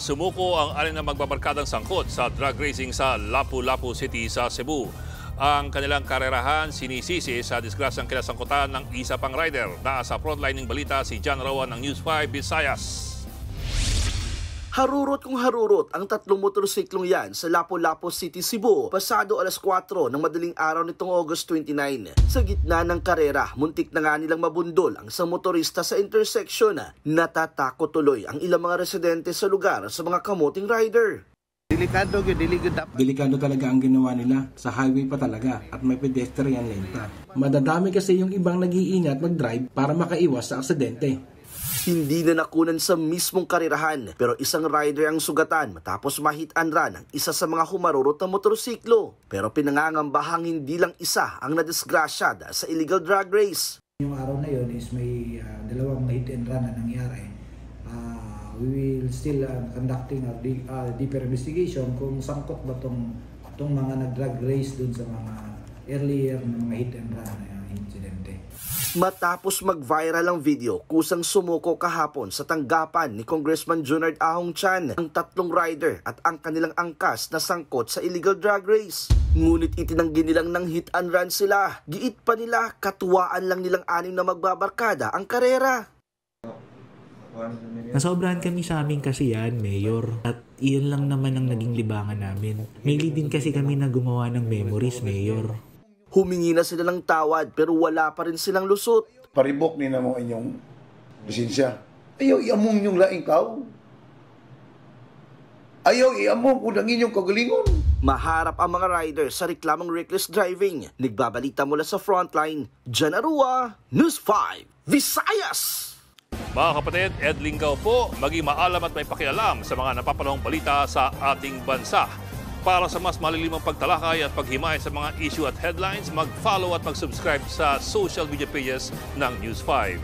Sumuko ang alin na magbabarkadang sangkot sa drug racing sa Lapu-Lapu City sa Cebu. Ang kanilang karerahan sinisisi sa disgrasyang kinasangkutan ng isa pang rider. Nasa frontline ng balita si John Rowan ng News 5 Visayas. Harurot kung harurot ang tatlong motorsiklong yan sa Lapu-Lapu City, Cebu, pasado alas 4 ng madaling araw nitong August 29. Sa gitna ng karera, muntik na nga nilang mabundol ang isang motorista sa intersection. Natatakot tuloy ang ilang mga residente sa lugar sa mga kamuting rider. Delikado talaga ang ginawa nila. Sa highway pa talaga at may pedestrian lane pa. Madadami kasi yung ibang nag-iingat mag-drive para makaiwas sa aksidente. Hindi na nakunan sa mismong karirahan pero isang rider ang sugatan matapos ma-hit and run ang isa sa mga humarurot na motorsiklo. Pero pinangangambahang hindi lang isa ang nadisgrasya sa illegal drag race. Yung araw na yun is may dalawang hit and run na nangyari. We will still conducting a deeper investigation kung sangkot ba tong mga nag-drag race dun sa mga earlier na mga hit and run na insidente. Matapos mag-viral ang video, kusang sumuko kahapon sa tanggapan ni Congressman Junard Ahong Chan ang tatlong rider at ang kanilang angkas na sangkot sa illegal drag race. Ngunit itinanggi nilang ng hit and run sila. Giit pa nila, katuwaan lang nilang anim na magbabarkada ang karera. Nasobrahan kami sa amin kasi yan, Mayor. At iyon lang naman ang naging libangan namin. May din kasi kami na gumawa ng memories, Mayor. Humingi na sila ng tawad pero wala pa rin silang lusot. Paribok ni na mo inyong lisensya. Ayaw iamong inyong laing tao. Ayaw iamong kung ang inyong kagalingon. Maharap ang mga rider sa reklamong reckless driving. Nagbabalita mula sa frontline, John Arua, News 5, Visayas! Mga kapatid, Ed Lingaw po, maging maalam at may pakialam sa mga napapanahong balita sa ating bansa. Para sa mas malilimang pagtalakay at paghimay sa mga issue at headlines, mag-follow at mag-subscribe sa social media pages ng News 5.